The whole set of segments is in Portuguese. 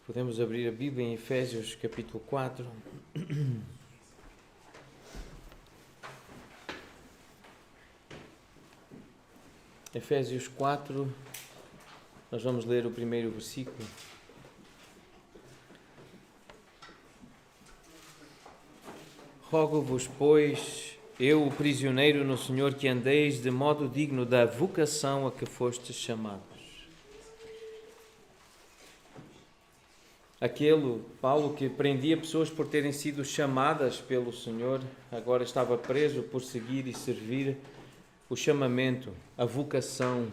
Podemos abrir a Bíblia em Efésios capítulo 4. Efésios 4, nós vamos ler o primeiro versículo. Rogo-vos, pois, eu, o prisioneiro no Senhor, que andeis de modo digno da vocação a que fostes chamados. Paulo, que prendia pessoas por terem sido chamadas pelo Senhor, agora estava preso por seguir e servir o chamamento, a vocação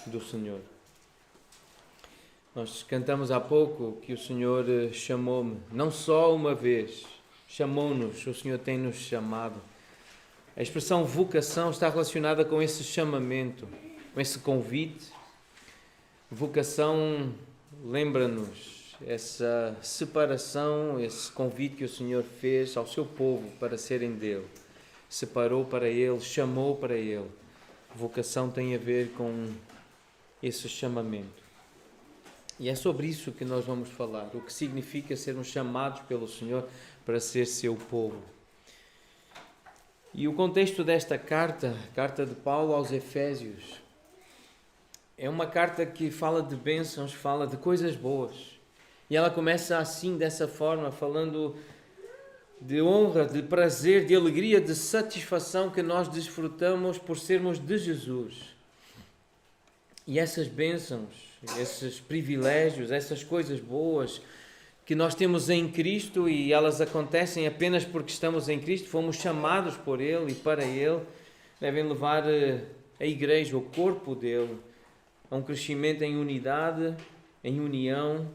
do Senhor. Nós cantamos há pouco que o Senhor chamou-me, não só uma vez, chamou-nos, o Senhor tem-nos chamado. A expressão vocação está relacionada com esse chamamento, com esse convite. Vocação lembra-nos essa separação, esse convite que o Senhor fez ao seu povo para serem dele. Separou para ele, chamou para ele. Vocação tem a ver com esse chamamento. E é sobre isso que nós vamos falar, o que significa sermos chamados pelo Senhor para ser seu povo. E o contexto desta carta de Paulo aos Efésios, é uma carta que fala de bênçãos, fala de coisas boas. E ela começa assim, dessa forma, falando de honra, de prazer, de alegria, de satisfação que nós desfrutamos por sermos de Jesus. E essas bênçãos, esses privilégios, essas coisas boas que nós temos em Cristo, e elas acontecem apenas porque estamos em Cristo, fomos chamados por Ele e para Ele, devem levar a Igreja, o corpo dele, a um crescimento em unidade, em união.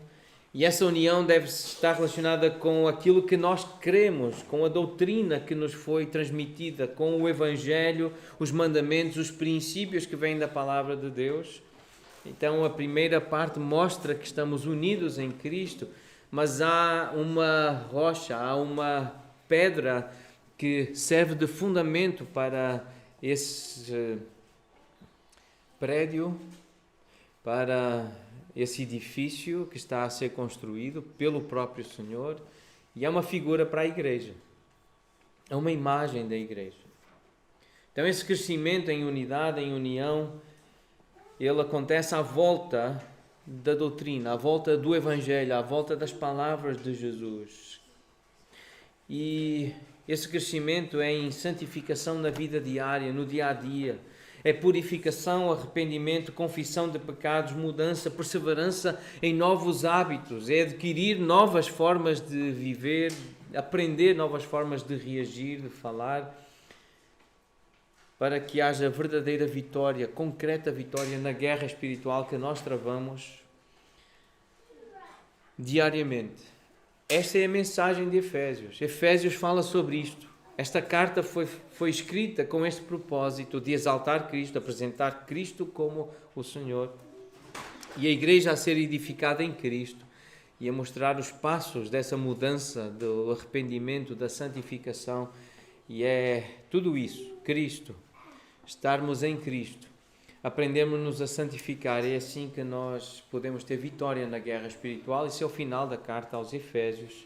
E essa união deve estar relacionada com aquilo que nós cremos, com a doutrina que nos foi transmitida, com o Evangelho, os mandamentos, os princípios que vêm da Palavra de Deus. Então a primeira parte mostra que estamos unidos em Cristo, mas há uma rocha, há uma pedra que serve de fundamento para esse prédio, para esse edifício que está a ser construído pelo próprio Senhor, E é uma figura para a igreja. É uma imagem da igreja. Então esse crescimento em unidade, em união, ele acontece à volta da doutrina, à volta do Evangelho, à volta das palavras de Jesus. E esse crescimento é em santificação na vida diária, no dia a dia. É purificação, arrependimento, confissão de pecados, mudança, perseverança em novos hábitos. É adquirir novas formas de viver, aprender novas formas de reagir, de falar, para que haja verdadeira vitória, concreta vitória na guerra espiritual que nós travamos diariamente. Esta é a mensagem de Efésios. Efésios fala sobre isto. Esta carta foi escrita com este propósito de exaltar Cristo, apresentar Cristo como o Senhor e a igreja a ser edificada em Cristo e a mostrar os passos dessa mudança, do arrependimento, da santificação. E é tudo isso, Cristo, estarmos em Cristo, aprendermos-nos a santificar. É assim que nós podemos ter vitória na guerra espiritual. Esse é o final da carta aos Efésios.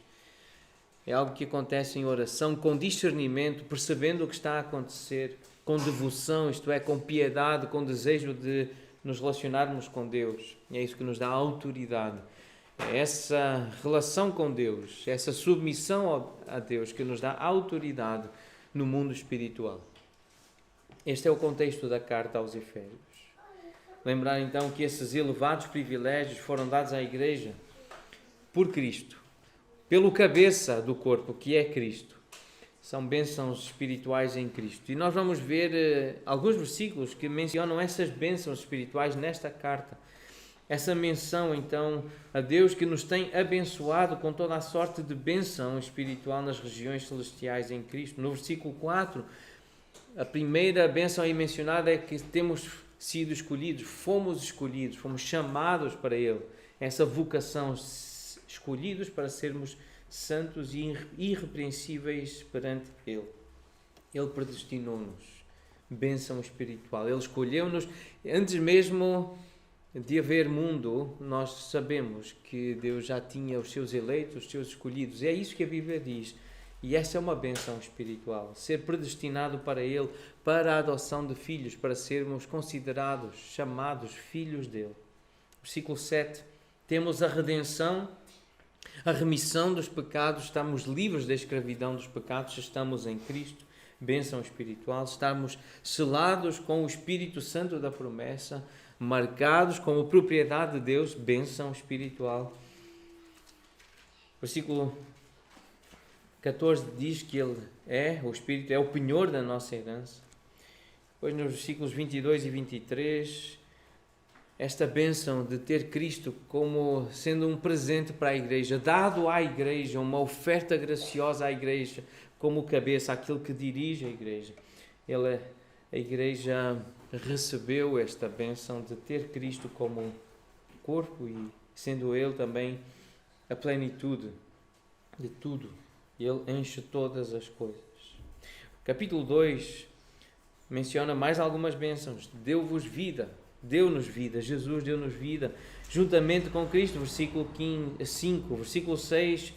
É algo que acontece em oração, com discernimento, percebendo o que está a acontecer, com devoção, isto é, com piedade, com desejo de nos relacionarmos com Deus. E é isso que nos dá autoridade. É essa relação com Deus, essa submissão a Deus que nos dá autoridade no mundo espiritual. Este é o contexto da carta aos Efésios. Lembrar então que esses elevados privilégios foram dados à igreja por Cristo, pelo cabeça do corpo, que é Cristo. São bênçãos espirituais em Cristo. E nós vamos ver alguns versículos que mencionam essas bênçãos espirituais nesta carta. Essa menção, então, a Deus que nos tem abençoado com toda a sorte de bênção espiritual nas regiões celestiais em Cristo. No versículo 4, a primeira bênção aí mencionada é que temos sido escolhidos, fomos chamados para Ele. Essa vocação, escolhidos para sermos santos e irrepreensíveis perante Ele. Ele predestinou-nos. Bênção espiritual. Ele escolheu-nos antes mesmo de haver mundo. Nós sabemos que Deus já tinha os seus eleitos, os seus escolhidos. É isso que a Bíblia diz. E essa é uma bênção espiritual. Ser predestinado para Ele, para a adoção de filhos, para sermos considerados, chamados filhos dEle. Versículo 7. Temos a redenção, a remissão dos pecados. Estamos livres da escravidão dos pecados. Estamos em Cristo. Bênção espiritual. Estamos selados com o Espírito Santo da promessa, marcados como propriedade de Deus. Bênção espiritual. Versículo 14 diz que Ele o Espírito é o penhor da nossa herança. Depois nos versículos 22 e 23, esta bênção de ter Cristo como sendo um presente para a igreja, dado à igreja, uma oferta graciosa à igreja, como cabeça, aquele que dirige a igreja. A igreja recebeu esta bênção de ter Cristo como corpo e sendo Ele também a plenitude de tudo. Ele enche todas as coisas. Capítulo 2 menciona mais algumas bênçãos. Deu-nos vida, Jesus deu-nos vida, juntamente com Cristo, versículo 5, versículo 6,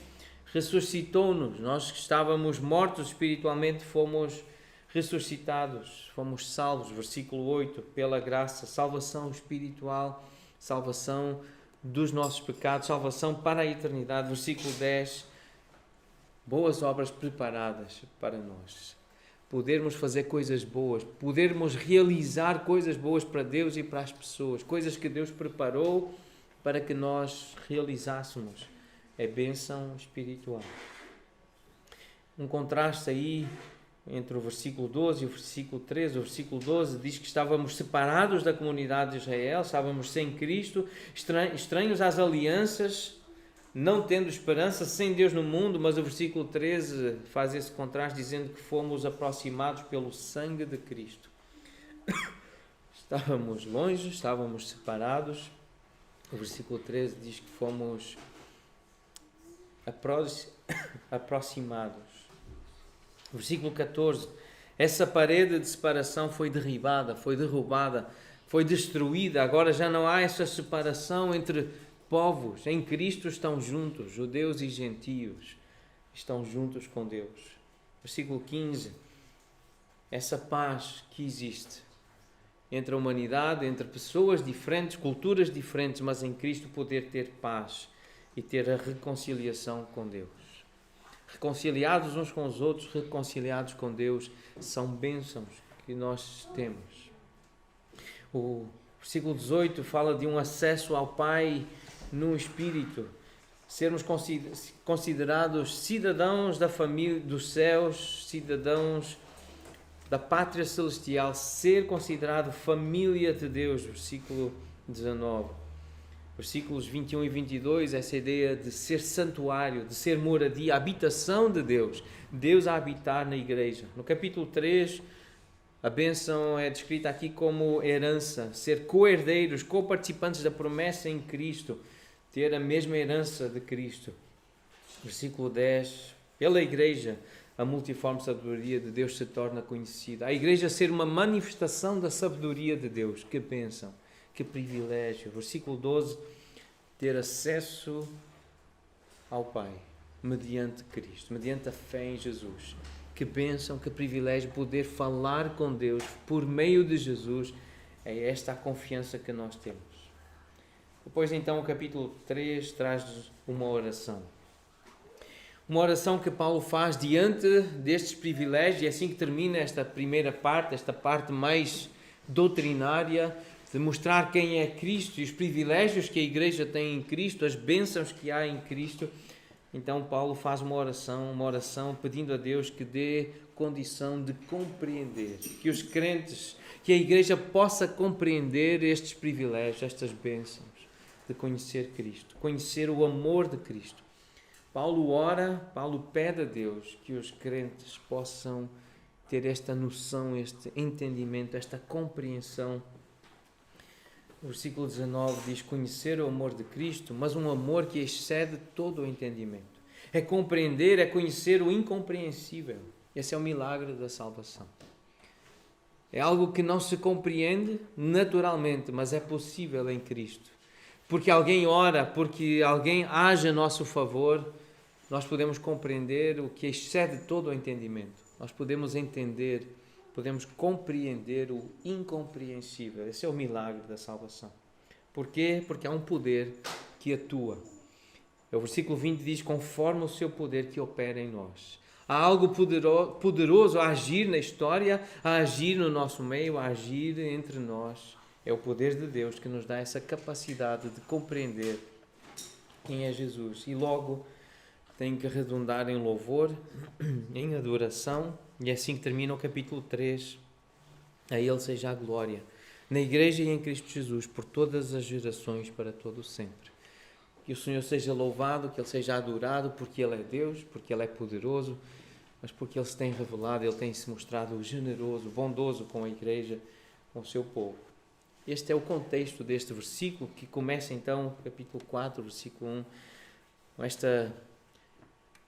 ressuscitou-nos. Nós que estávamos mortos espiritualmente, fomos ressuscitados, fomos salvos, versículo 8, pela graça, salvação espiritual, salvação dos nossos pecados, salvação para a eternidade, versículo 10, boas obras preparadas para nós. Podermos fazer coisas boas, podermos realizar coisas boas para Deus e para as pessoas, coisas que Deus preparou para que nós realizássemos. É bênção espiritual. Um contraste aí entre o versículo 12 e o versículo 13. O versículo 12 diz que estávamos separados da comunidade de Israel, estávamos sem Cristo, estranhos às alianças, não tendo esperança, sem Deus no mundo. Mas o versículo 13 faz esse contraste dizendo que fomos aproximados pelo sangue de Cristo. Estávamos longe, estávamos separados. O versículo 13 diz que fomos aproximados. Versículo 14, essa parede de separação foi derrubada, foi destruída. Agora já não há essa separação entre povos. Em Cristo estão juntos, judeus e gentios. estão juntos com Deus. Versículo 15. Essa paz que existe entre a humanidade, entre pessoas diferentes, culturas diferentes, mas em Cristo poder ter paz e ter a reconciliação com Deus. Reconciliados uns com os outros, reconciliados com Deus, são bênçãos que nós temos. O versículo 18 fala de um acesso ao Pai no Espírito, sermos considerados cidadãos da família dos céus, cidadãos da pátria celestial, ser considerado família de Deus, versículo 19. Versículos 21 e 22, essa ideia de ser santuário, de ser moradia, habitação de Deus, Deus a habitar na igreja. No capítulo 3, a bênção é descrita aqui como herança, ser co-herdeiros, co-participantes da promessa em Cristo, ter a mesma herança de Cristo. Versículo 10, pela igreja, a multiforme sabedoria de Deus se torna conhecida. A igreja ser uma manifestação da sabedoria de Deus. Que bênção, que privilégio. Versículo 12, ter acesso ao Pai, mediante Cristo, mediante a fé em Jesus. Que bênção, que privilégio poder falar com Deus por meio de Jesus. É esta a confiança que nós temos. Depois então o capítulo 3 traz-nos uma oração. Uma oração que Paulo faz diante destes privilégios, e é assim que termina esta primeira parte, esta parte mais doutrinária, de mostrar quem é Cristo e os privilégios que a igreja tem em Cristo, as bênçãos que há em Cristo. Então Paulo faz uma oração pedindo a Deus que dê condição de compreender, que os crentes, que a igreja possa compreender estes privilégios, estas bênçãos, de conhecer Cristo, conhecer o amor de Cristo. Paulo ora, Paulo pede a Deus que os crentes possam ter esta noção, este entendimento, esta compreensão. O versículo 19 diz: conhecer o amor de Cristo, mas um amor que excede todo o entendimento. É compreender, é conhecer o incompreensível. Esse é o milagre da salvação. É algo que não se compreende naturalmente, mas é possível em Cristo. Porque alguém ora, porque alguém age a nosso favor, nós podemos compreender o que excede todo o entendimento. Nós podemos entender, podemos compreender o incompreensível. Esse é o milagre da salvação. Porquê? Porque há um poder que atua. O versículo 20 diz: conforme o seu poder que opera em nós. Há algo poderoso a agir na história, a agir no nosso meio, a agir entre nós. É o poder de Deus que nos dá essa capacidade de compreender quem é Jesus. E logo tem que redundar em louvor, em adoração. E é assim que termina o capítulo 3. A Ele seja a glória, na Igreja e em Cristo Jesus, por todas as gerações, para todo o sempre. Que o Senhor seja louvado, que Ele seja adorado, porque Ele é Deus, porque Ele é poderoso, mas porque Ele se tem revelado, Ele tem se mostrado generoso, bondoso com a Igreja, com o seu povo. Este é o contexto deste versículo, que começa então, capítulo 4, versículo 1, com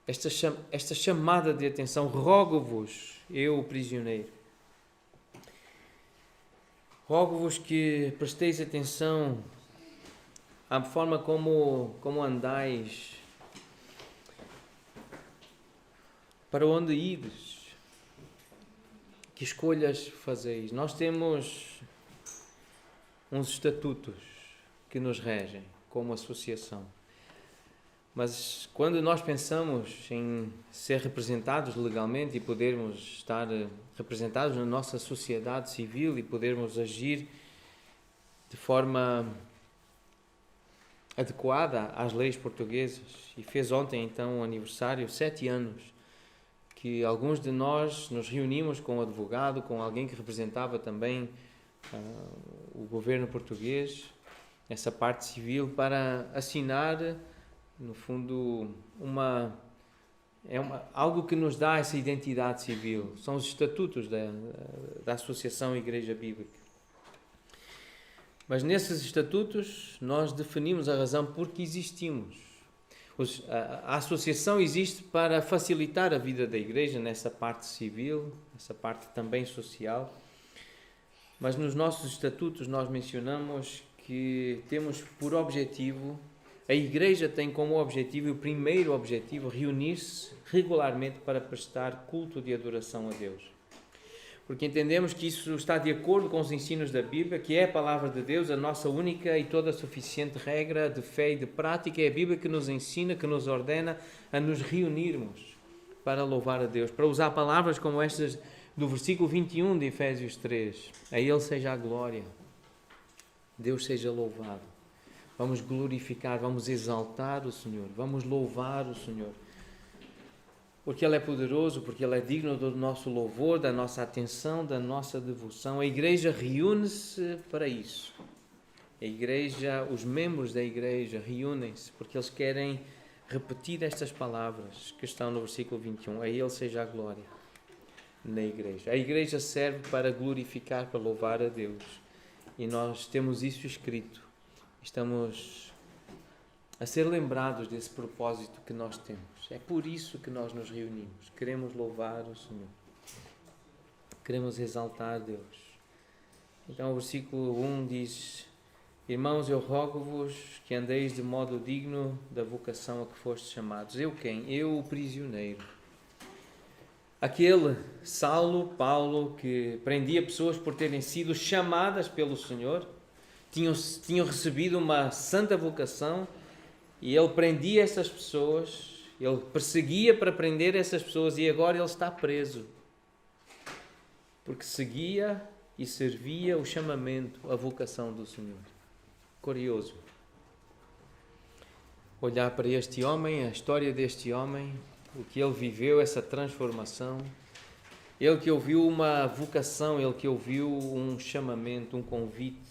esta chamada de atenção: rogo-vos, eu, o prisioneiro. Rogo-vos que presteis atenção à forma como andais, para onde ides, que escolhas fazeis. Nós temos uns estatutos que nos regem como associação. Mas quando nós pensamos em ser representados legalmente e podermos estar representados na nossa sociedade civil e podermos agir de forma adequada às leis portuguesas, e fez ontem então um aniversário, 7 anos, que alguns de nós nos reunimos com um advogado, com alguém que representava também o governo português, essa parte civil, para assinar, no fundo, algo que nos dá essa identidade civil. São os estatutos da Associação Igreja Bíblica. Mas nesses estatutos nós definimos a razão por que existimos. A associação existe para facilitar a vida da Igreja nessa parte civil, nessa parte também social. Mas nos nossos estatutos nós mencionamos que temos por objetivo A igreja tem como objetivo, e o primeiro objetivo, reunir-se regularmente para prestar culto de adoração a Deus. Porque entendemos que isso está de acordo com os ensinos da Bíblia, que é a palavra de Deus, a nossa única e toda suficiente regra de fé e de prática. É a Bíblia que nos ensina, que nos ordena a nos reunirmos para louvar a Deus. Para usar palavras como estas do versículo 21 de Efésios 3. A Ele seja a glória. Deus seja louvado. Vamos glorificar, vamos exaltar o Senhor, vamos louvar o Senhor. Porque Ele é poderoso, porque Ele é digno do nosso louvor, da nossa atenção, da nossa devoção. A igreja reúne-se para isso. A igreja, os membros da igreja reúnem-se porque eles querem repetir estas palavras que estão no versículo 21. A Ele seja a glória na igreja. A igreja serve para glorificar, para louvar a Deus. E nós temos isso escrito. Estamos a ser lembrados desse propósito que nós temos. É por isso que nós nos reunimos. Queremos louvar o Senhor. Queremos exaltar Deus. Então o versículo 1 diz: Irmãos, eu rogo-vos que andeis de modo digno da vocação a que fostes chamados. Eu quem? Eu, o prisioneiro. Aquele Saulo, Paulo, que prendia pessoas por terem sido chamadas pelo Senhor, tinham recebido uma santa vocação, e ele prendia essas pessoas, ele perseguia para prender essas pessoas, e agora ele está preso. Porque seguia e servia o chamamento, a vocação do Senhor. Curioso. Olhar para este homem, a história deste homem, o que ele viveu, essa transformação. Ele que ouviu uma vocação, ele que ouviu um chamamento, um convite.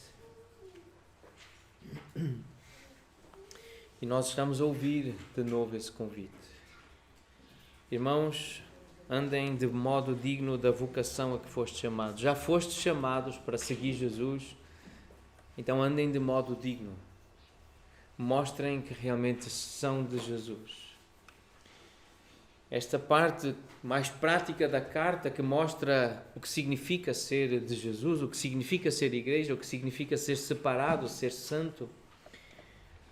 E nós estamos a ouvir de novo esse convite. Irmãos, andem de modo digno da vocação a que fostes chamados. Já fostes chamados para seguir Jesus, então andem de modo digno. Mostrem que realmente são de Jesus. Esta parte mais prática da carta, que mostra o que significa ser de Jesus, o que significa ser igreja, o que significa ser separado, ser santo.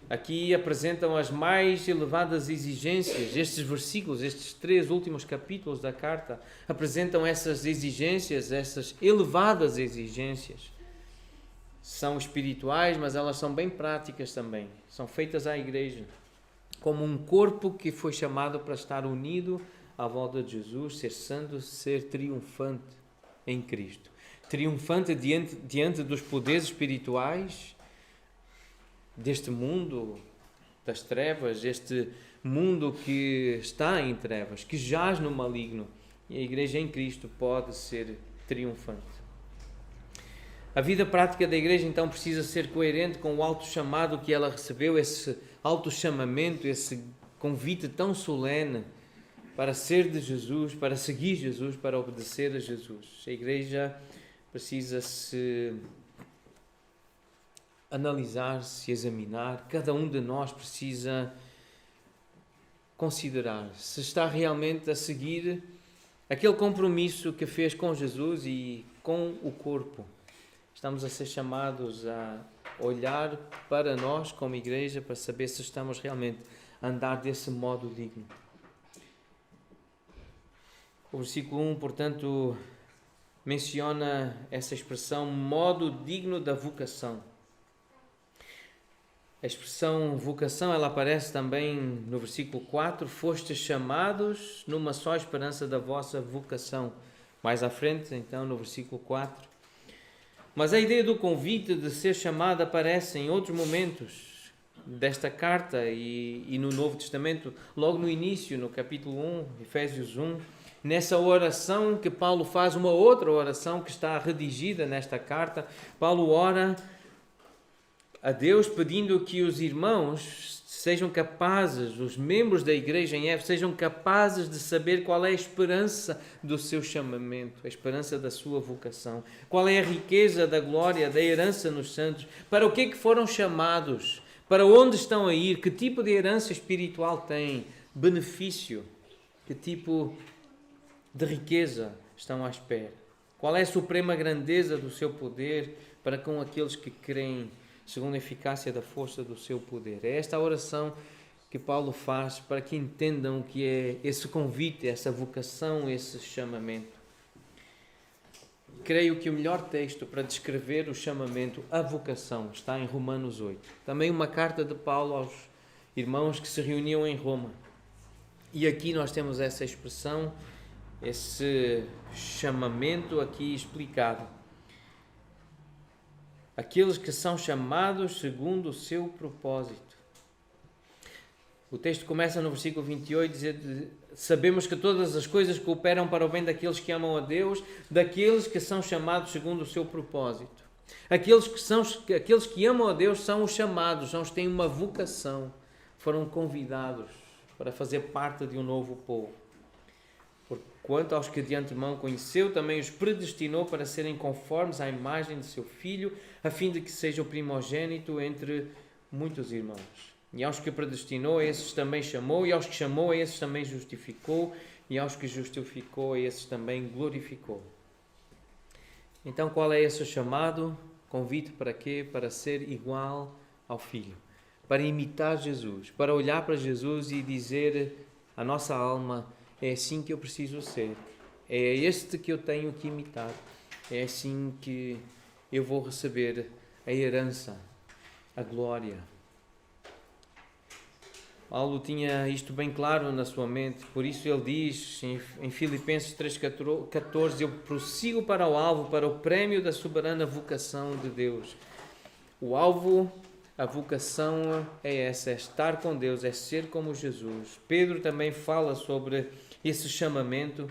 Aqui apresentam as mais elevadas exigências. Estes versículos, estes 3 últimos capítulos da carta, apresentam essas exigências, essas elevadas exigências. São espirituais, mas elas são bem práticas também. São feitas à igreja, como um corpo que foi chamado para estar unido à volta de Jesus, ser santo, ser triunfante em Cristo. Triunfante diante dos poderes espirituais deste mundo das trevas, este mundo que está em trevas, que jaz no maligno. E a igreja em Cristo pode ser triunfante. A vida prática da igreja então precisa ser coerente com o alto chamado que ela recebeu, esse alto chamamento, esse convite tão solene para ser de Jesus, para seguir Jesus, para obedecer a Jesus. A igreja precisa se analisar, se examinar. Cada um de nós precisa considerar se está realmente a seguir aquele compromisso que fez com Jesus e com o corpo. Estamos a ser chamados a olhar para nós como igreja para saber se estamos realmente a andar desse modo digno. O versículo 1, portanto, menciona essa expressão, modo digno da vocação. A expressão vocação, ela aparece também no versículo 4, fostes chamados numa só esperança da vossa vocação. Mais à frente, então, no versículo 4. Mas a ideia do convite de ser chamado aparece em outros momentos desta carta e no Novo Testamento, logo no início, no capítulo 1, Efésios 1, nessa oração que Paulo faz, uma outra oração que está redigida nesta carta. Paulo ora a Deus pedindo que os irmãos sejam capazes, os membros da igreja em Éfeso, sejam capazes de saber qual é a esperança do seu chamamento, a esperança da sua vocação, qual é a riqueza da glória, da herança nos santos, para o que é que foram chamados, para onde estão a ir, que tipo de herança espiritual têm, benefício, que tipo de riqueza estão à espera, qual é a suprema grandeza do seu poder para com aqueles que creem segundo a eficácia da força do seu poder. É esta a oração que Paulo faz para que entendam o que é esse convite, essa vocação, esse chamamento. Creio que o melhor texto para descrever o chamamento, a vocação, está em Romanos 8. Também uma carta de Paulo aos irmãos que se reuniam em Roma. E aqui nós temos essa expressão, esse chamamento aqui explicado. Aqueles que são chamados segundo o seu propósito. O texto começa no versículo 28, dizendo: sabemos que todas as coisas cooperam para o bem daqueles que amam a Deus, daqueles que são chamados segundo o seu propósito. Aqueles que amam a Deus são os chamados, são os que têm uma vocação, foram convidados para fazer parte de um novo povo. Quanto aos que de antemão conheceu, também os predestinou para serem conformes à imagem de seu Filho, a fim de que seja o primogênito entre muitos irmãos. E aos que predestinou, a esses também chamou, e aos que chamou, a esses também justificou, e aos que justificou, a esses também glorificou. Então, qual é esse chamado? Convite para quê? Para ser igual ao Filho, para imitar Jesus, para olhar para Jesus e dizer à nossa alma: é assim que eu preciso ser, é este que eu tenho que imitar, é assim que eu vou receber a herança, a glória. Paulo tinha isto bem claro na sua mente, por isso ele diz em Filipenses 3,14: eu prossigo para o alvo, para o prémio da soberana vocação de Deus. O alvo, a vocação é essa, é estar com Deus, é ser como Jesus. Pedro também fala sobre esse chamamento.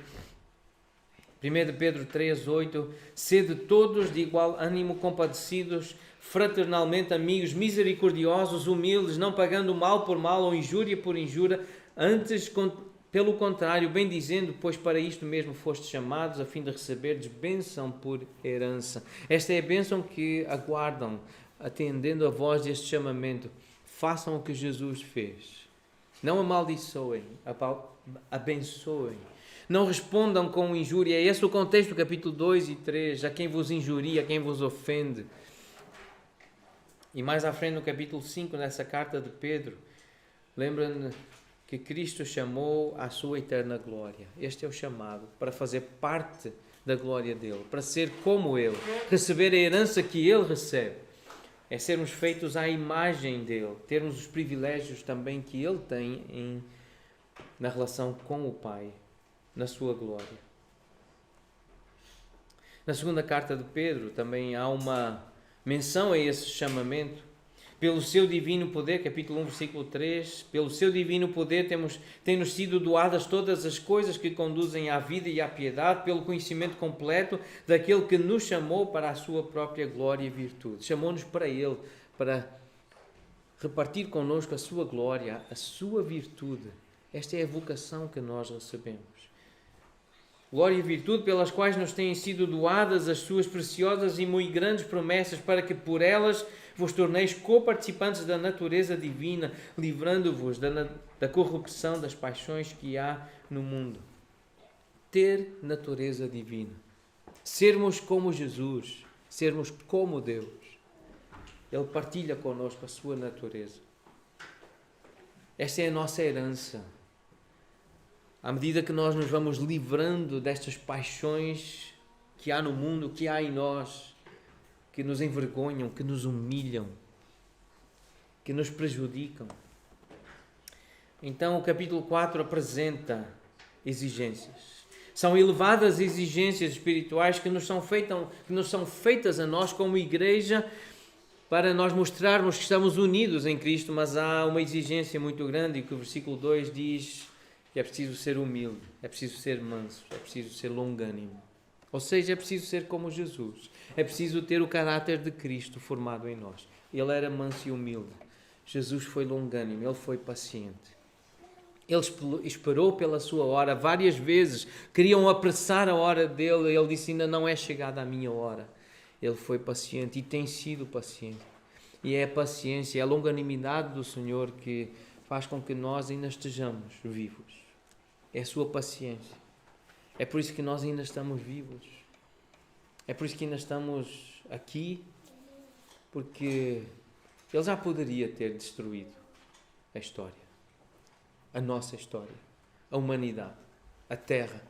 1 Pedro 3,8: sede todos de igual ânimo, compadecidos, fraternalmente amigos, misericordiosos, humildes, não pagando mal por mal ou injúria por injúria, antes, pelo contrário, bem dizendo, pois para isto mesmo fostes chamados, a fim de receberdes bênção por herança. Esta é a bênção que aguardam, atendendo a voz deste chamamento. Façam o que Jesus fez. Não amaldiçoem, abençoem. Não respondam com injúria. É esse o contexto do capítulo 2 e 3. A quem vos injuria, a quem vos ofende. E mais à frente no capítulo 5, nessa carta de Pedro, lembra-me que Cristo chamou à sua eterna glória. Este é o chamado, para fazer parte da glória dele, para ser como ele, receber a herança que ele recebe. É sermos feitos à imagem dele, termos os privilégios também que ele tem na relação com o Pai, na sua glória. Na segunda carta de Pedro também há uma menção a esse chamamento. Pelo seu divino poder, capítulo 1, versículo 3, pelo seu divino poder tem-nos sido doadas todas as coisas que conduzem à vida e à piedade, pelo conhecimento completo daquele que nos chamou para a sua própria glória e virtude. Chamou-nos para ele, para repartir connosco a sua glória, a sua virtude. Esta é a vocação que nós recebemos. Glória e virtude pelas quais nos têm sido doadas as suas preciosas e muito grandes promessas, para que por elas vos torneis coparticipantes da natureza divina, livrando-vos da corrupção das paixões que há no mundo. Ter natureza divina. Sermos como Jesus, sermos como Deus. Ele partilha connosco a sua natureza. Esta é a nossa herança. À medida que nós nos vamos livrando destas paixões que há no mundo, que há em nós, que nos envergonham, que nos humilham, que nos prejudicam. Então o capítulo 4 apresenta exigências. São elevadas exigências espirituais que nos são feitas a nós como igreja, para nós mostrarmos que estamos unidos em Cristo, mas há uma exigência muito grande, que o versículo 2 diz que é preciso ser humilde, é preciso ser manso, é preciso ser longânimo. Ou seja, é preciso ser como Jesus. É preciso ter o caráter de Cristo formado em nós. Ele era manso e humilde. Jesus foi longânimo, ele foi paciente. Ele esperou pela sua hora várias vezes. Queriam apressar a hora dele. Ele disse: ainda não é chegada a minha hora. Ele foi paciente e tem sido paciente. E é a paciência, é a longanimidade do Senhor que faz com que nós ainda estejamos vivos. É a sua paciência. É por isso que nós ainda estamos vivos. É por isso que ainda estamos aqui, porque Ele já poderia ter destruído a história, a nossa história, a humanidade, a terra.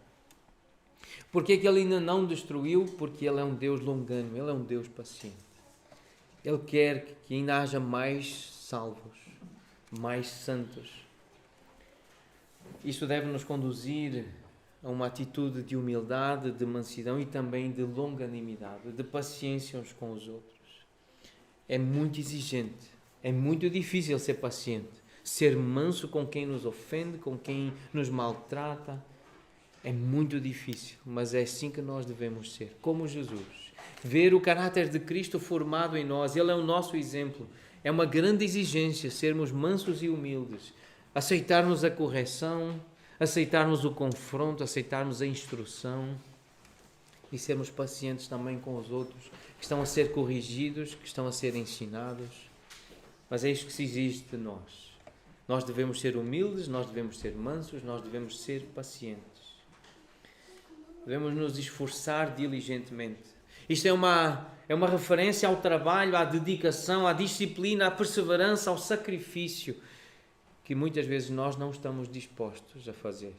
Porque é que Ele ainda não destruiu? Porque Ele é um Deus longânimo, Ele é um Deus paciente. Ele quer que ainda haja mais salvos, mais santos. Isso deve nos conduzir a uma atitude de humildade, de mansidão e também de longanimidade, de paciência uns com os outros. É muito exigente, é muito difícil ser paciente, ser manso com quem nos ofende, com quem nos maltrata. É muito difícil, mas é assim que nós devemos ser, como Jesus. Ver o caráter de Cristo formado em nós, Ele é o nosso exemplo. É uma grande exigência sermos mansos e humildes, aceitarmos a correção, aceitarmos o confronto, aceitarmos a instrução e sermos pacientes também com os outros que estão a ser corrigidos, que estão a ser ensinados. Mas é isto que se exige de nós. Nós devemos ser humildes, nós devemos ser mansos, nós devemos ser pacientes. Devemos nos esforçar diligentemente. Isto é uma referência ao trabalho, à dedicação, à disciplina, à perseverança, ao sacrifício, que muitas vezes nós não estamos dispostos a fazer.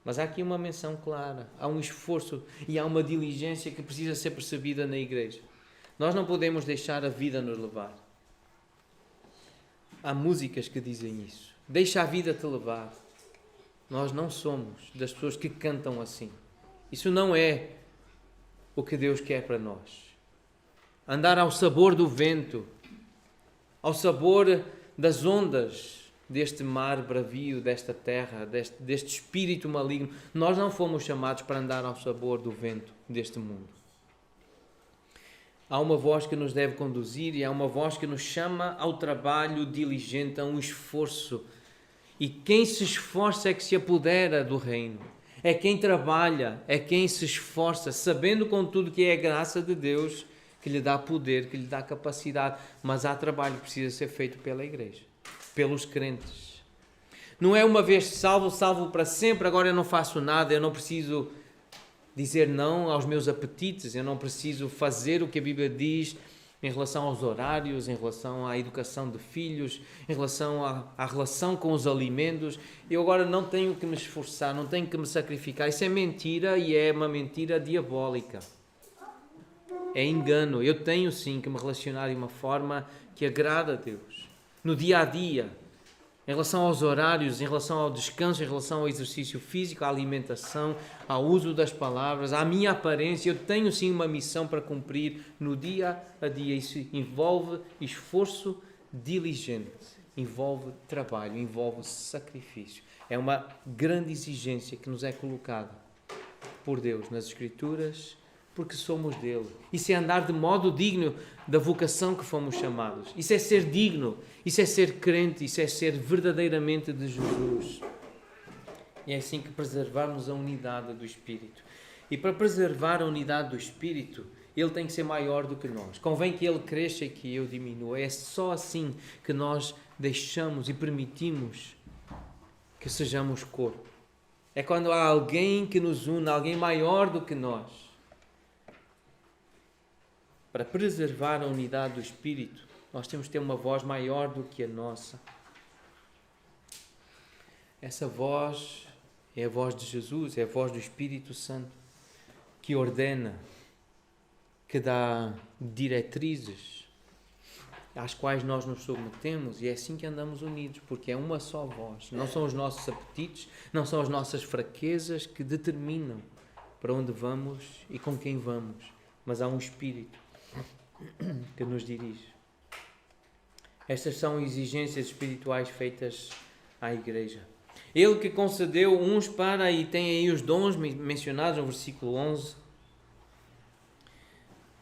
Mas há aqui uma menção clara, há um esforço e há uma diligência que precisa ser percebida na igreja. Nós não podemos deixar a vida nos levar. Há músicas que dizem isso. Deixa a vida te levar. Nós não somos das pessoas que cantam assim. Isso não é o que Deus quer para nós. Andar ao sabor do vento, ao sabor das ondas deste mar bravio, desta terra, deste espírito maligno. Nós não fomos chamados para andar ao sabor do vento deste mundo. Há uma voz que nos deve conduzir e há uma voz que nos chama ao trabalho diligente, a um esforço. E quem se esforça é que se apodera do reino. É quem trabalha, é quem se esforça, sabendo contudo que é a graça de Deus que lhe dá poder, que lhe dá capacidade. Mas há trabalho que precisa ser feito pela igreja, pelos crentes. Não é uma vez salvo, salvo para sempre, agora eu não faço nada, eu não preciso dizer não aos meus apetites, eu não preciso fazer o que a Bíblia diz em relação aos horários, em relação à educação de filhos, em relação à relação com os alimentos. Eu agora não tenho que me esforçar, não tenho que me sacrificar. Isso é mentira e é uma mentira diabólica. É engano. Eu tenho sim que me relacionar de uma forma que agrada a Deus. No dia a dia, em relação aos horários, em relação ao descanso, em relação ao exercício físico, à alimentação, ao uso das palavras, à minha aparência, eu tenho sim uma missão para cumprir no dia a dia. Isso envolve esforço diligente, envolve trabalho, envolve sacrifício. É uma grande exigência que nos é colocada por Deus nas Escrituras, porque somos dele. Isso é andar de modo digno da vocação que fomos chamados. Isso é ser digno, isso é ser crente, isso é ser verdadeiramente de Jesus. E é assim que preservamos a unidade do Espírito. E para preservar a unidade do Espírito, ele tem que ser maior do que nós. Convém que ele cresça e que eu diminua. É só assim que nós deixamos e permitimos que sejamos corpo. É quando há alguém que nos une, alguém maior do que nós. Para preservar a unidade do Espírito, nós temos que ter uma voz maior do que a nossa. Essa voz é a voz de Jesus, é a voz do Espírito Santo, que ordena, que dá diretrizes, às quais nós nos submetemos, e é assim que andamos unidos, porque é uma só voz. Não são os nossos apetites, não são as nossas fraquezas que determinam para onde vamos e com quem vamos, mas há um Espírito que nos dirige. Estas são exigências espirituais feitas à igreja. Ele que concedeu uns para, e tem aí os dons mencionados no versículo 11,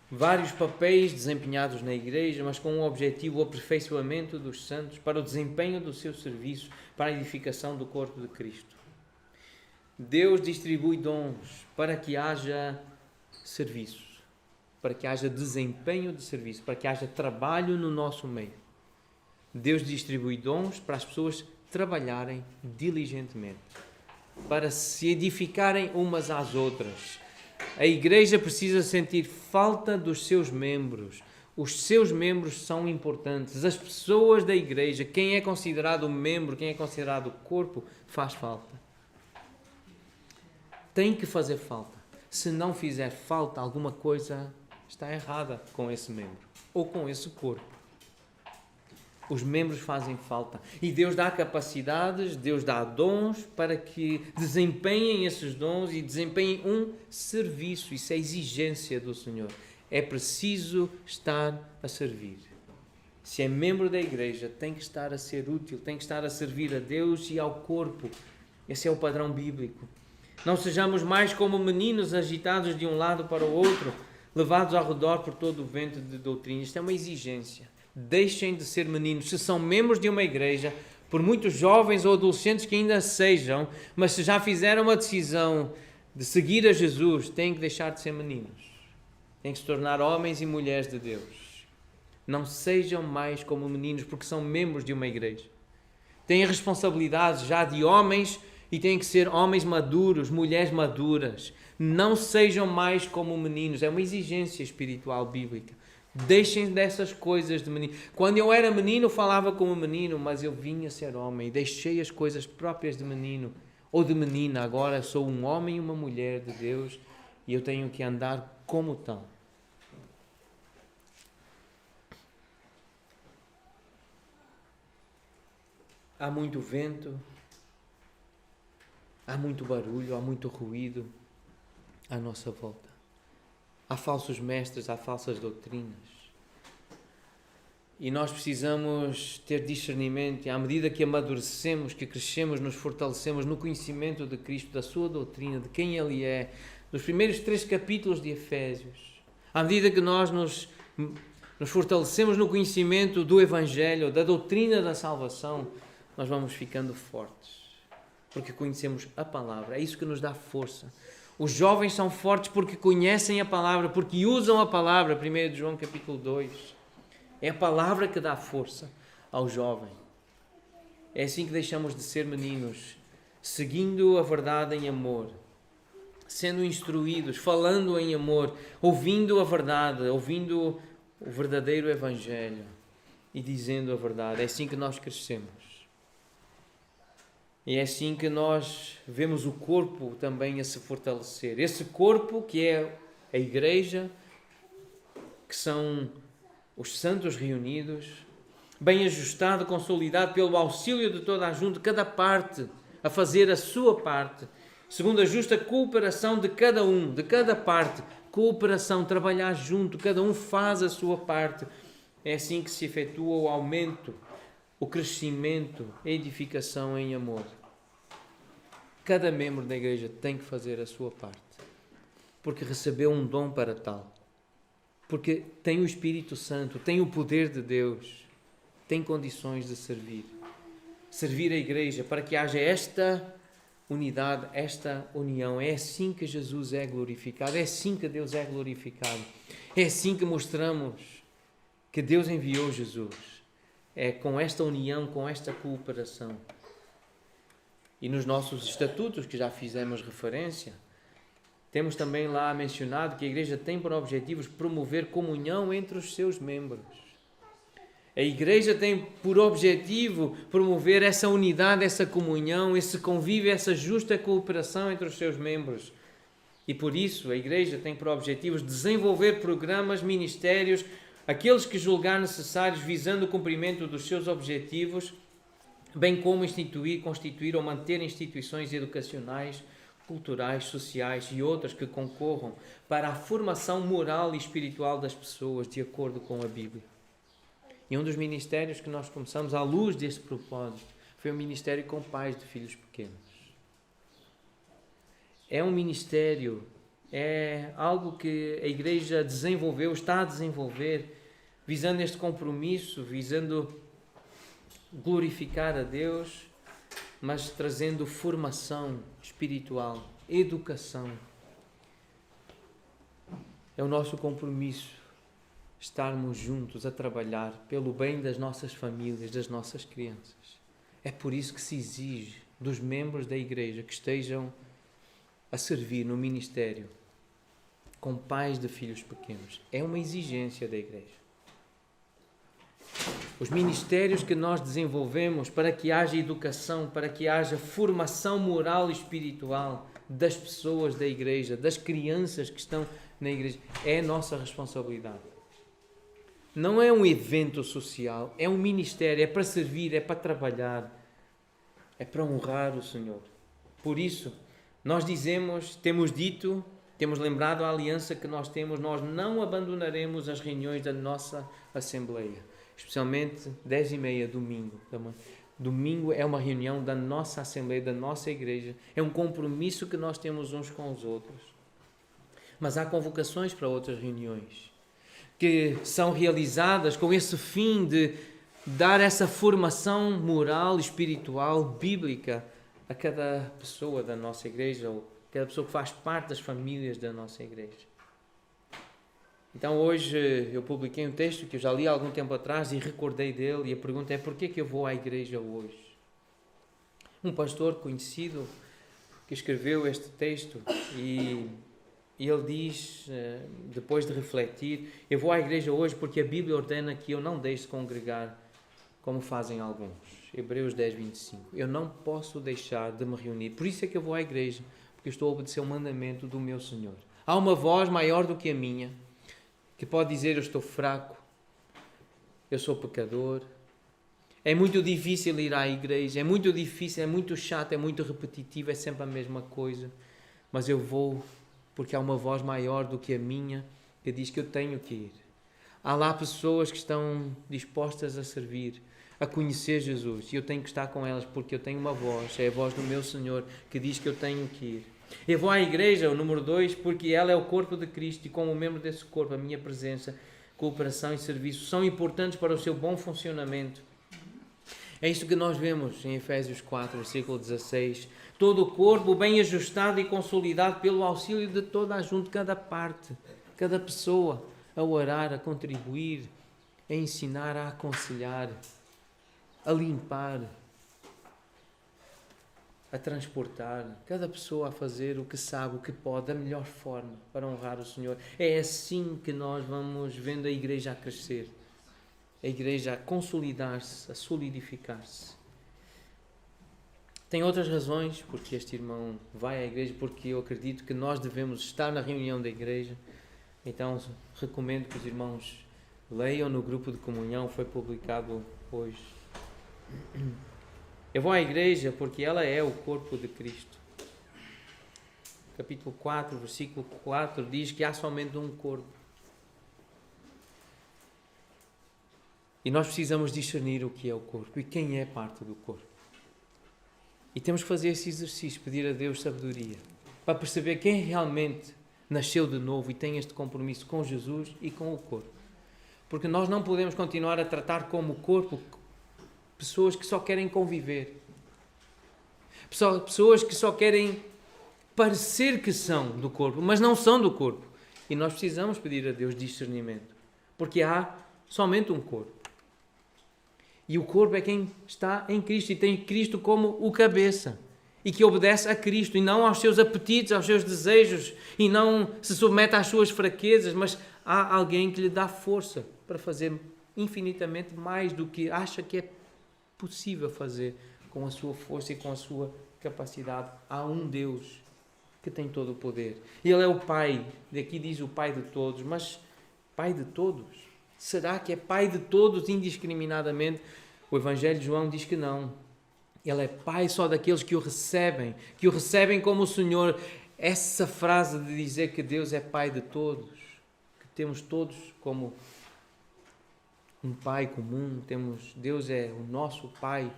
vários papéis desempenhados na igreja, mas com um objetivo, o aperfeiçoamento dos santos para o desempenho do seu serviço, para a edificação do corpo de Cristo. Deus distribui dons para que haja serviço, para que haja desempenho de serviço, para que haja trabalho no nosso meio. Deus distribui dons para as pessoas trabalharem diligentemente, para se edificarem umas às outras. A igreja precisa sentir falta dos seus membros, Os seus membros são importantes. As pessoas da igreja, quem é considerado membro, quem é considerado corpo, faz falta. Tem que fazer falta. Se não fizer falta, alguma coisa está errada com esse membro ou com esse corpo. Os membros fazem falta. E Deus dá capacidades, Deus dá dons para que desempenhem esses dons e desempenhem um serviço. Isso é exigência do Senhor. É preciso estar a servir. Se é membro da igreja, tem que estar a ser útil, tem que estar a servir a Deus e ao corpo. Esse é o padrão bíblico. Não sejamos mais como meninos agitados de um lado para o outro, levados ao redor por todo o vento de doutrina. Isto é uma exigência. Deixem de ser meninos. Se são membros de uma igreja, por muitos jovens ou adolescentes que ainda sejam, mas se já fizeram uma decisão de seguir a Jesus, têm que deixar de ser meninos. Têm que se tornar homens e mulheres de Deus. Não sejam mais como meninos, porque são membros de uma igreja. Têm responsabilidades já de homens e têm que ser homens maduros, mulheres maduras. Não sejam mais como meninos. É uma exigência espiritual bíblica. Deixem dessas coisas de menino. Quando eu era menino, falava como menino, mas eu vinha ser homem. Deixei as coisas próprias de menino ou de menina. Agora sou um homem e uma mulher de Deus e eu tenho que andar como tal. Há muito vento, há muito barulho, há muito ruído à nossa volta. Há falsos mestres, há falsas doutrinas. E nós precisamos ter discernimento e à medida que amadurecemos, que crescemos, nos fortalecemos no conhecimento de Cristo, da sua doutrina, de quem Ele é, dos primeiros 3 capítulos de Efésios, à medida que nós nos fortalecemos no conhecimento do Evangelho, da doutrina da salvação, nós vamos ficando fortes, porque conhecemos a palavra. É isso que nos dá força. Os jovens são fortes porque conhecem a palavra, porque usam a palavra. 1 João capítulo 2. É a palavra que dá força ao jovem. É assim que deixamos de ser meninos, seguindo a verdade em amor, sendo instruídos, falando em amor, ouvindo a verdade, ouvindo o verdadeiro Evangelho e dizendo a verdade. É assim que nós crescemos. E é assim que nós vemos o corpo também a se fortalecer. Esse corpo que é a igreja, que são os santos reunidos, bem ajustado, consolidado pelo auxílio de toda a junta, cada parte a fazer a sua parte, segundo a justa cooperação de cada um, de cada parte, cooperação, trabalhar junto, cada um faz a sua parte. É assim que se efetua o aumento, o crescimento, a edificação em amor. Cada membro da igreja tem que fazer a sua parte, porque recebeu um dom para tal, porque tem o Espírito Santo, tem o poder de Deus, tem condições de servir. Servir a igreja para que haja esta unidade, esta união. É assim que Jesus é glorificado, é assim que Deus é glorificado. É assim que mostramos que Deus enviou Jesus. É com esta união, com esta cooperação. E nos nossos estatutos, que já fizemos referência, temos também lá mencionado que a igreja tem por objetivos promover comunhão entre os seus membros. A igreja tem por objetivo promover essa unidade, essa comunhão, esse convívio, essa justa cooperação entre os seus membros. E por isso a igreja tem por objetivos desenvolver programas, ministérios, aqueles que julgar necessários visando o cumprimento dos seus objetivos, bem como instituir, constituir ou manter instituições educacionais, culturais, sociais e outras que concorram para a formação moral e espiritual das pessoas, de acordo com a Bíblia. E um dos ministérios que nós começamos à luz deste propósito foi o ministério com pais de filhos pequenos. É um ministério, é algo que a igreja desenvolveu, está a desenvolver, visando este compromisso, visando glorificar a Deus, mas trazendo formação espiritual, educação. É o nosso compromisso estarmos juntos a trabalhar pelo bem das nossas famílias, das nossas crianças. É por isso que se exige dos membros da igreja que estejam a servir no ministério com pais de filhos pequenos. É uma exigência da igreja. os ministérios que nós desenvolvemos para que haja educação, para que haja formação moral e espiritual das pessoas da igreja, das crianças que estão na igreja, é nossa responsabilidade. Não é um evento social, é um ministério, é para servir, é para trabalhar, é para honrar o Senhor. Por isso, nós temos dito, temos lembrado a aliança que nós temos, nós não abandonaremos as reuniões da nossa Assembleia, especialmente 10h30, domingo. Domingo é uma reunião da nossa Assembleia, da nossa igreja, é um compromisso que nós temos uns com os outros. Mas há convocações para outras reuniões, que são realizadas com esse fim de dar essa formação moral, espiritual, bíblica a cada pessoa da nossa igreja, ou cada pessoa que faz parte das famílias da nossa igreja. Então hoje eu publiquei um texto que eu já li há algum tempo atrás e recordei dele, e a pergunta é: porquê que eu vou à igreja hoje? Um pastor conhecido que escreveu este texto e ele diz, depois de refletir: eu vou à igreja hoje porque a Bíblia ordena que eu não deixe de congregar como fazem alguns. Hebreus 10:25. Eu não posso deixar de me reunir. Por isso é que eu vou à igreja, porque eu estou a obedecer o mandamento do meu Senhor. Há uma voz maior do que a minha, que pode dizer: eu estou fraco, eu sou pecador. É muito difícil ir à igreja, é muito difícil, é muito chato, é muito repetitivo, é sempre a mesma coisa. Mas eu vou porque há uma voz maior do que a minha que diz que eu tenho que ir. Há lá pessoas que estão dispostas a servir, a conhecer Jesus, e eu tenho que estar com elas porque eu tenho uma voz, é a voz do meu Senhor que diz que eu tenho que ir. Eu vou à igreja, o número 2, porque ela é o corpo de Cristo, e como membro desse corpo, a minha presença, cooperação e serviço são importantes para o seu bom funcionamento. É isto que nós vemos em Efésios 4, versículo 16. Todo o corpo bem ajustado e consolidado pelo auxílio de toda a junta, cada parte, cada pessoa, a orar, a contribuir, a ensinar, a aconselhar, a limpar, a transportar, cada pessoa a fazer o que sabe, o que pode, da melhor forma para honrar o Senhor. É assim que nós vamos vendo a igreja a crescer, a igreja a consolidar-se, a solidificar-se. Tem outras razões porque este irmão vai à igreja, porque eu acredito que nós devemos estar na reunião da igreja. Então recomendo que os irmãos leiam no grupo de comunhão, foi publicado hoje. Eu vou à igreja porque ela é o corpo de Cristo. Capítulo 4, versículo 4 diz que há somente um corpo. E nós precisamos discernir o que é o corpo e quem é parte do corpo. E temos que fazer esse exercício, pedir a Deus sabedoria, para perceber quem realmente nasceu de novo e tem este compromisso com Jesus e com o corpo. Porque nós não podemos continuar a tratar como corpo pessoas que só querem conviver. Pessoas que só querem parecer que são do corpo, mas não são do corpo. E nós precisamos pedir a Deus discernimento, porque há somente um corpo. E o corpo é quem está em Cristo e tem Cristo como o cabeça. E que obedece a Cristo e não aos seus apetites, aos seus desejos, e não se submete às suas fraquezas, mas há alguém que lhe dá força para fazer infinitamente mais do que acha que é possível fazer com a sua força e com a sua capacidade. Há um Deus que tem todo o poder. Ele é o Pai, daqui diz o Pai de todos, mas Pai de todos? Será que é Pai de todos indiscriminadamente? O Evangelho de João diz que não. Ele é Pai só daqueles que o recebem como o Senhor. Essa frase de dizer que Deus é Pai de todos, que temos todos como um Pai comum, Deus é o nosso Pai,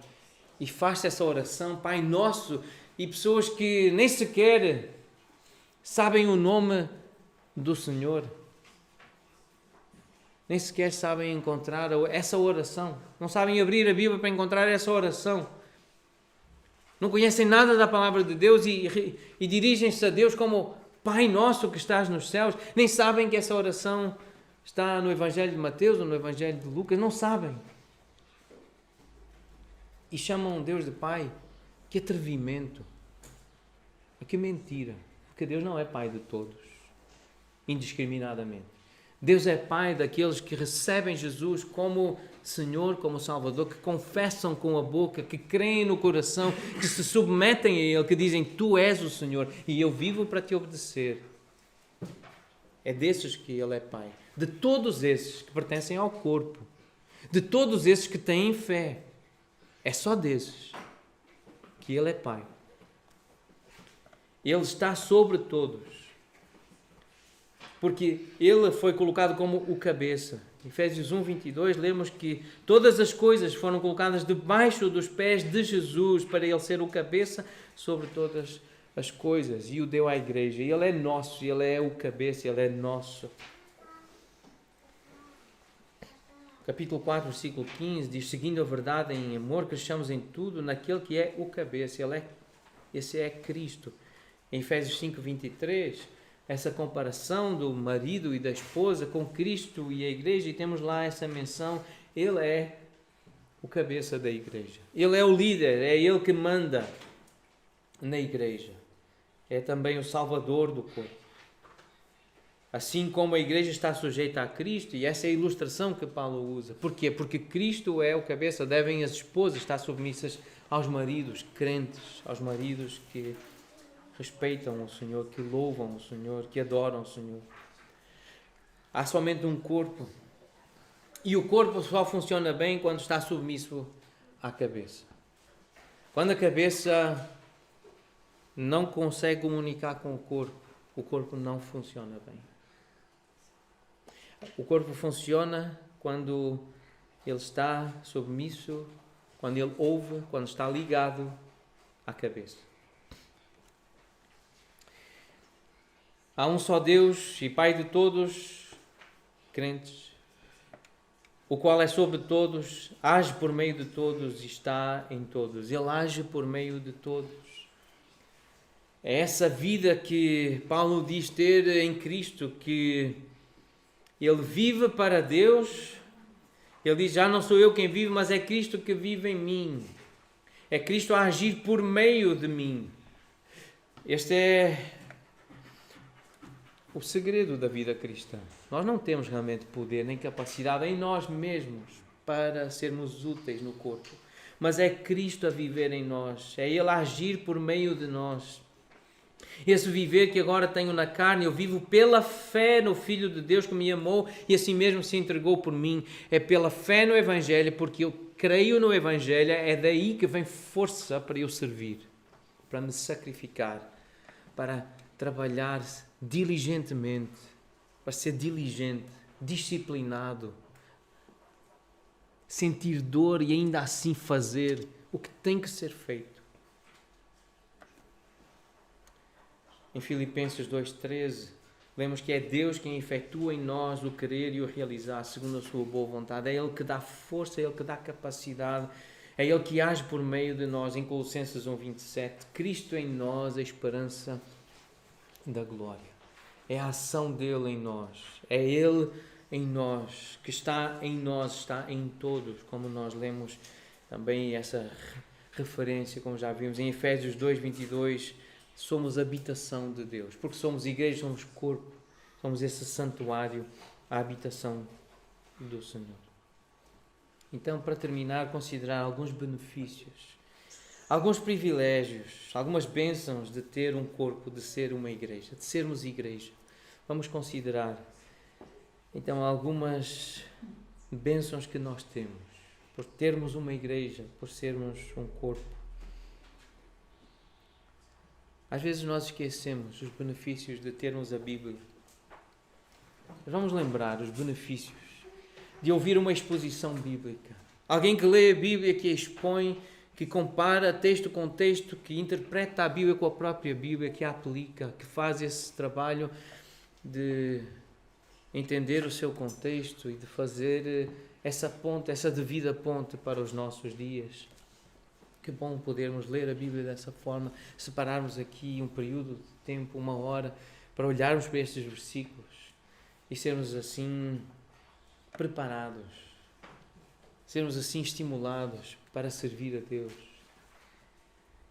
e faz essa oração, Pai Nosso, e pessoas que nem sequer sabem o nome do Senhor, nem sequer sabem encontrar essa oração, não sabem abrir a Bíblia para encontrar essa oração, não conhecem nada da palavra de Deus e dirigem-se a Deus como Pai Nosso que estás nos céus, nem sabem que essa oração está no Evangelho de Mateus ou no Evangelho de Lucas, não sabem. E chamam Deus de Pai. Que atrevimento. Que mentira. Porque Deus não é Pai de todos, indiscriminadamente. Deus é Pai daqueles que recebem Jesus como Senhor como Salvador, que confessam com a boca, que creem no coração, que se submetem a Ele, que dizem: Tu és o Senhor e eu vivo para te obedecer. É desses que Ele é Pai. De todos esses que pertencem ao corpo. De todos esses que têm fé. É só desses que Ele é Pai. Ele está sobre todos. Porque Ele foi colocado como o cabeça. Em Efésios 1:22 lemos que todas as coisas foram colocadas debaixo dos pés de Jesus para Ele ser o cabeça sobre todas as coisas. E o deu à igreja. Ele é nosso, Ele é o cabeça, Ele é nosso. Capítulo 4, versículo 15 diz: seguindo a verdade em amor, cresçamos em tudo naquele que é o cabeça. Esse é Cristo. Em Efésios 5:23, essa comparação do marido e da esposa com Cristo e a igreja, e temos lá essa menção: Ele é o cabeça da igreja. Ele é o líder, é Ele que manda na igreja. É também o Salvador do corpo. Assim como a igreja está sujeita a Cristo, e essa é a ilustração que Paulo usa. Porquê? Porque Cristo é o cabeça, devem as esposas estar submissas aos maridos crentes, aos maridos que respeitam o Senhor, que louvam o Senhor, que adoram o Senhor. Há somente um corpo. E o corpo só funciona bem quando está submisso à cabeça. Quando a cabeça não consegue comunicar com o corpo não funciona bem. O corpo funciona quando ele está submisso, quando ele ouve, quando está ligado à cabeça. Há um só Deus e Pai de todos, crentes, o qual é sobre todos, age por meio de todos e está em todos. Ele age por meio de todos. É essa vida que Paulo diz ter em Cristo, que ele vive para Deus. Ele diz: já não sou eu quem vive, mas é Cristo que vive em mim. É Cristo a agir por meio de mim. Este é o segredo da vida cristã. Nós não temos realmente poder nem capacidade em nós mesmos para sermos úteis no corpo. Mas é Cristo a viver em nós. É Ele a agir por meio de nós. Esse viver que agora tenho na carne, eu vivo pela fé no Filho de Deus que me amou e assim mesmo se entregou por mim. É pela fé no Evangelho, porque eu creio no Evangelho, é daí que vem força para eu servir, para me sacrificar, para trabalhar diligentemente, para ser diligente, disciplinado, sentir dor e ainda assim fazer o que tem que ser feito. Em Filipenses 2:13, lemos que é Deus quem efetua em nós o querer e o realizar segundo a sua boa vontade. É Ele que dá força, é Ele que dá capacidade, é Ele que age por meio de nós. Em Colossenses 1:27, Cristo em nós, a esperança da glória. É a ação dele em nós, é Ele em nós, que está em nós, está em todos, como nós lemos também essa referência, como já vimos em Efésios 2:22, somos habitação de Deus, porque somos igreja, somos corpo, somos esse santuário, a habitação do Senhor. Então, para terminar, considerar alguns benefícios, alguns privilégios, algumas bênçãos de ter um corpo, de ser uma igreja, de sermos igreja. Vamos considerar, então, algumas bênçãos que nós temos, por termos uma igreja, por sermos um corpo. Às vezes nós esquecemos os benefícios de termos a Bíblia. Vamos lembrar os benefícios de ouvir uma exposição bíblica. Alguém que lê a Bíblia, que a expõe, que compara texto com texto, que interpreta a Bíblia com a própria Bíblia, que a aplica, que faz esse trabalho de entender o seu contexto e de fazer essa ponte, essa devida ponte para os nossos dias. Que bom podermos ler a Bíblia dessa forma, separarmos aqui um período de tempo, uma hora, para olharmos para estes versículos e sermos assim preparados, sermos assim estimulados para servir a Deus.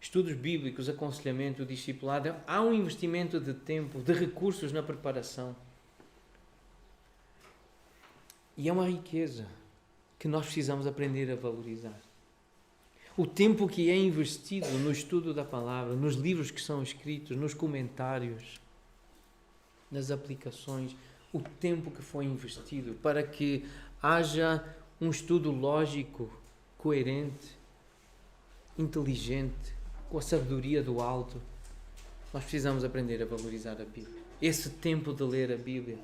Estudos bíblicos, aconselhamento, discipulado, há um investimento de tempo, de recursos na preparação. E é uma riqueza. que nós precisamos aprender a valorizar. O tempo que é investido no estudo da palavra, nos livros que são escritos, nos comentários, nas aplicações, o tempo que foi investido para que haja um estudo lógico, coerente, inteligente, com a sabedoria do alto. Nós precisamos aprender a valorizar a Bíblia. Esse tempo de ler a Bíblia.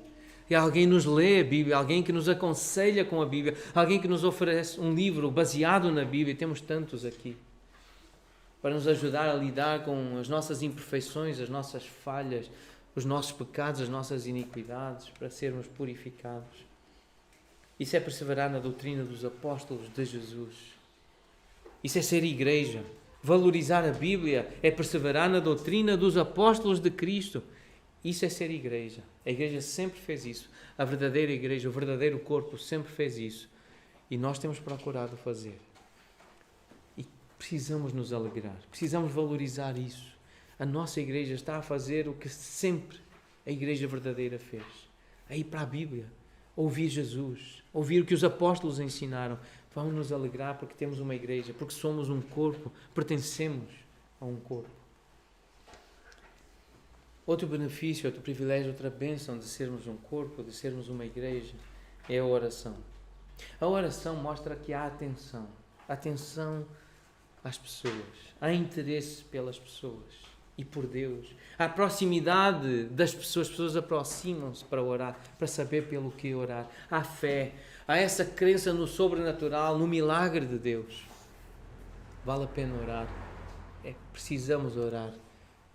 E alguém nos lê a Bíblia, alguém que nos aconselha com a Bíblia, alguém que nos oferece um livro baseado na Bíblia. Temos tantos aqui. Para nos ajudar a lidar com as nossas imperfeições, as nossas falhas, os nossos pecados, as nossas iniquidades, para sermos purificados. Isso é perseverar na doutrina dos apóstolos de Jesus. Isso é ser igreja. Valorizar a Bíblia é perseverar na doutrina dos apóstolos de Cristo. Isso é ser igreja. A igreja sempre fez isso. A verdadeira igreja, o verdadeiro corpo sempre fez isso. E nós temos procurado fazer. E precisamos nos alegrar. Precisamos valorizar isso. A nossa igreja está a fazer o que sempre a igreja verdadeira fez. A ir para a Bíblia. Ouvir Jesus. Ouvir o que os apóstolos ensinaram. Vamos nos alegrar porque temos uma igreja. Porque somos um corpo. Pertencemos a um corpo. Outro benefício, outro privilégio, outra bênção de sermos um corpo, de sermos uma igreja, é a oração. A oração mostra que há atenção. Atenção às pessoas. Há interesse pelas pessoas e por Deus. Há proximidade das pessoas. As pessoas aproximam-se para orar, para saber pelo que orar. Há fé. Há essa crença no sobrenatural, no milagre de Deus. Vale a pena orar. Precisamos orar.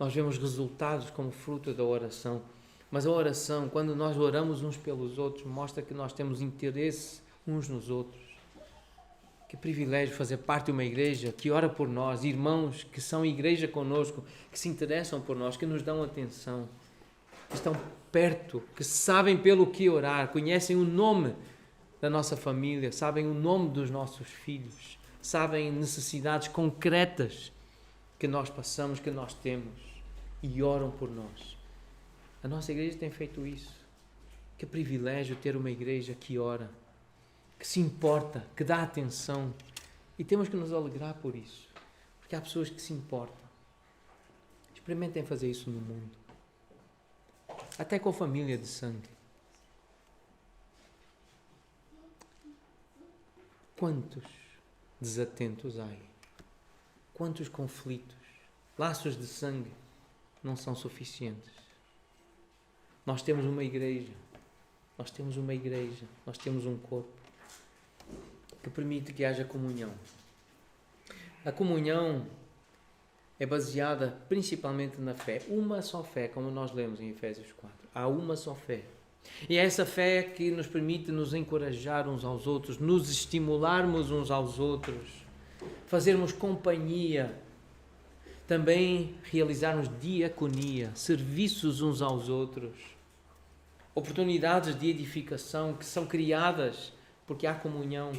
Nós vemos resultados como fruto da oração. Mas a oração, quando nós oramos uns pelos outros, mostra que nós temos interesse uns nos outros. Que privilégio fazer parte de uma igreja que ora por nós, irmãos que são igreja conosco, que se interessam por nós, que nos dão atenção, que estão perto, que sabem pelo que orar, conhecem o nome da nossa família, sabem o nome dos nossos filhos, sabem necessidades concretas que nós passamos, que nós temos. E oram por nós. A nossa igreja tem feito isso. Que privilégio ter uma igreja que ora, que se importa, que dá atenção. E temos que nos alegrar por isso. Porque há pessoas que se importam. Experimentem fazer isso no mundo. Até com a família de sangue. Quantos desatentos há aí? Quantos conflitos, laços de sangue não são suficientes. Nós temos uma igreja, nós temos um corpo que permite que haja comunhão. A comunhão é baseada principalmente na fé. Uma só fé, como nós lemos em Efésios 4. Há uma só fé. E é essa fé que nos permite nos encorajar uns aos outros, nos estimularmos uns aos outros, fazermos companhia, também realizarmos diaconia, serviços uns aos outros, oportunidades de edificação que são criadas porque há comunhão,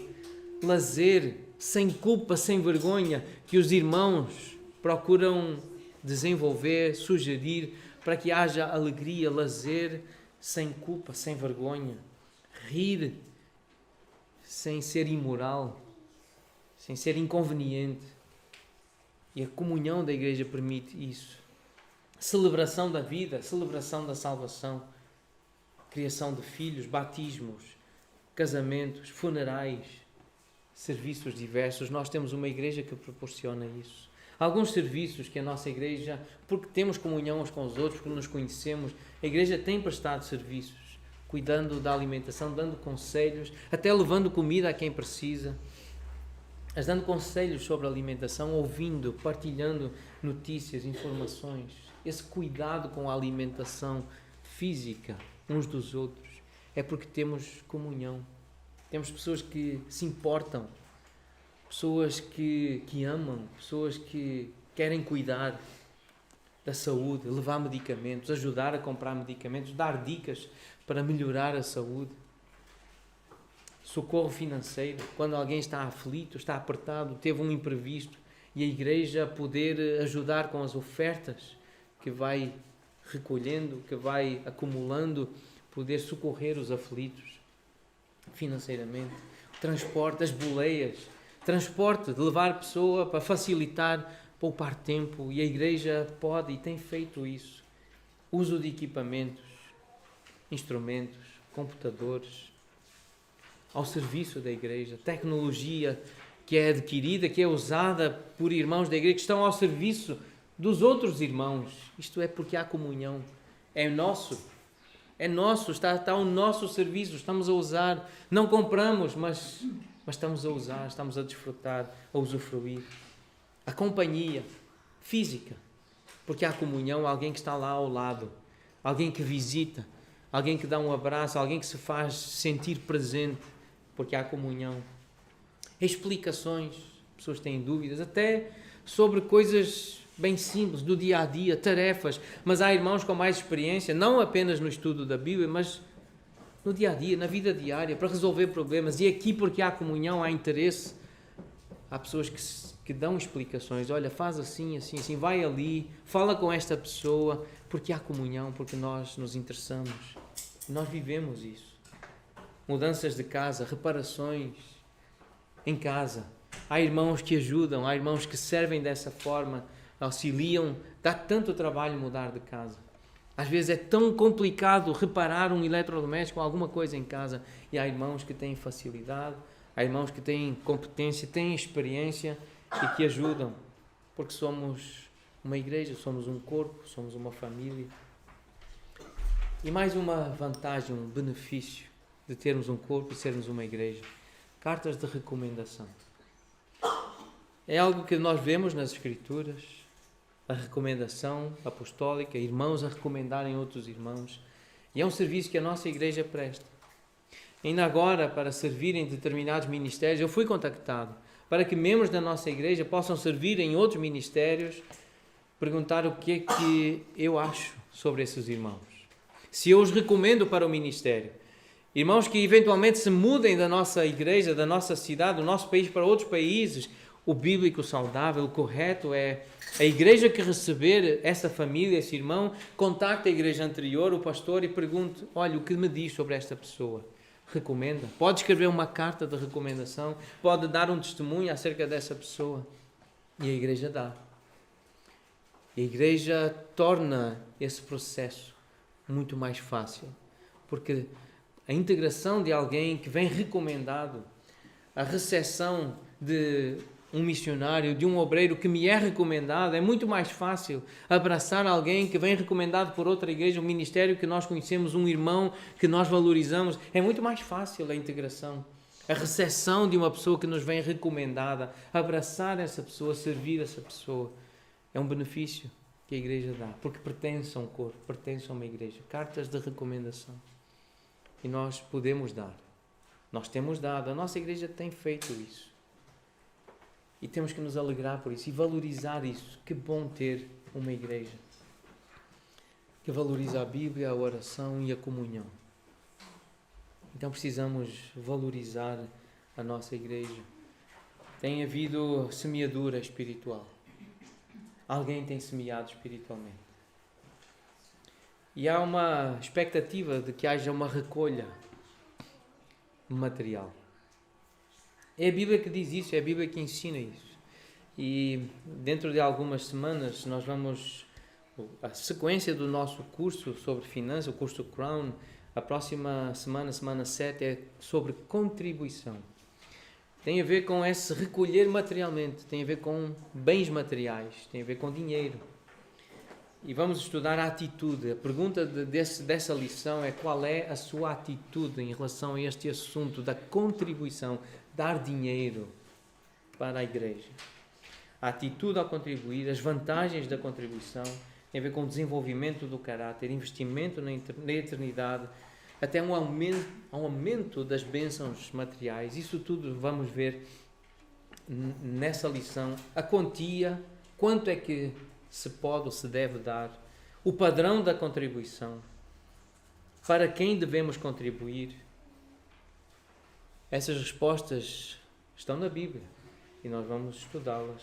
lazer sem culpa, sem vergonha, que os irmãos procuram desenvolver, sugerir, para que haja alegria, lazer sem culpa, sem vergonha, rir sem ser imoral, sem ser inconveniente. E a comunhão da igreja permite isso. Celebração da vida, celebração da salvação, criação de filhos, batismos, casamentos, funerais, serviços diversos. Nós temos uma igreja que proporciona isso. Alguns serviços que a nossa igreja, porque temos comunhão uns com os outros, porque nos conhecemos, a igreja tem prestado serviços, cuidando da alimentação, dando conselhos, até levando comida a quem precisa, mas dando conselhos sobre a alimentação, ouvindo, partilhando notícias, informações. Esse cuidado com a alimentação física uns dos outros é porque temos comunhão. Temos pessoas que se importam, pessoas que amam, pessoas que querem cuidar da saúde, levar medicamentos, ajudar a comprar medicamentos, dar dicas para melhorar a saúde. Socorro financeiro, quando alguém está aflito, está apertado, teve um imprevisto, e a igreja poder ajudar com as ofertas que vai recolhendo, que vai acumulando, poder socorrer os aflitos financeiramente. transporte, as boleias, transporte de levar a pessoa para facilitar, poupar tempo, e a igreja pode e tem feito isso. Uso de equipamentos, instrumentos, computadores, ao serviço da igreja, tecnologia que é adquirida, que é usada por irmãos da igreja, que estão ao serviço dos outros irmãos. Isto é porque há comunhão. É nosso, está ao nosso serviço, estamos a usar, não compramos, mas estamos a usar, estamos a desfrutar, a usufruir. A companhia física, porque há comunhão, alguém que está lá ao lado, alguém que visita, alguém que dá um abraço, alguém que se faz sentir presente, porque há comunhão. Explicações, pessoas têm dúvidas, até sobre coisas bem simples, do dia a dia, tarefas, mas há irmãos com mais experiência, não apenas no estudo da Bíblia, mas no dia a dia, na vida diária, para resolver problemas. E aqui, porque há comunhão, há interesse, há pessoas que dão explicações. Olha, faz assim, assim, assim, vai ali, fala com esta pessoa, porque há comunhão, porque nós nos interessamos. Nós vivemos isso. Mudanças de casa, reparações em casa. Há irmãos que ajudam, há irmãos que servem dessa forma, auxiliam. Dá tanto trabalho mudar de casa. Às vezes é tão complicado reparar um eletrodoméstico ou alguma coisa em casa, e há irmãos que têm facilidade, há irmãos que têm competência, têm experiência e que ajudam, porque somos uma igreja, somos um corpo, somos uma família. E mais uma vantagem, um benefício de termos um corpo e sermos uma igreja: cartas de recomendação. É algo que nós vemos nas Escrituras, a recomendação apostólica, irmãos a recomendarem outros irmãos, e é um serviço que a nossa igreja presta. Ainda agora, para servir em determinados ministérios, eu fui contactado para que membros da nossa igreja possam servir em outros ministérios, perguntar o que é que eu acho sobre esses irmãos, se eu os recomendo para o ministério. Irmãos que eventualmente se mudem da nossa igreja, da nossa cidade, do nosso país para outros países. O bíblico saudável, o correto é a igreja que receber essa família, esse irmão, contacta a igreja anterior, o pastor, e pergunte: olha, o que me diz sobre esta pessoa? Recomenda. Pode escrever uma carta de recomendação, pode dar um testemunho acerca dessa pessoa. E a igreja dá. E a igreja torna esse processo muito mais fácil, porque a integração de alguém que vem recomendado, a recepção de um missionário, de um obreiro que me é recomendado, é muito mais fácil abraçar alguém que vem recomendado por outra igreja, um ministério que nós conhecemos, um irmão que nós valorizamos. É muito mais fácil a integração, a recepção de uma pessoa que nos vem recomendada, abraçar essa pessoa, servir essa pessoa. É um benefício que a igreja dá, porque pertence a um corpo, pertence a uma igreja. Cartas de recomendação. E nós podemos dar. Nós temos dado. A nossa igreja tem feito isso. E temos que nos alegrar por isso e valorizar isso. Que bom ter uma igreja que valoriza a Bíblia, a oração e a comunhão. Então precisamos valorizar a nossa igreja. Tem havido semeadura espiritual. Alguém tem semeado espiritualmente. E há uma expectativa de que haja uma recolha material. É a Bíblia que diz isso, é a Bíblia que ensina isso. E dentro de algumas semanas nós vamos... A sequência do nosso curso sobre finanças, o curso Crown, a próxima semana, semana 7, é sobre contribuição. Tem a ver com esse recolher materialmente, tem a ver com bens materiais, tem a ver com dinheiro. E vamos estudar a atitude. A pergunta dessa lição é: qual é a sua atitude em relação a este assunto da contribuição, dar dinheiro para a igreja? A atitude ao contribuir, as vantagens da contribuição, tem a ver com o desenvolvimento do caráter, investimento na eternidade, até um aumento das bênçãos materiais. Isso tudo vamos ver nessa lição. A quantia, quanto é que se pode ou se deve dar, o padrão da contribuição, para quem devemos contribuir. Essas respostas estão na Bíblia e nós vamos estudá-las.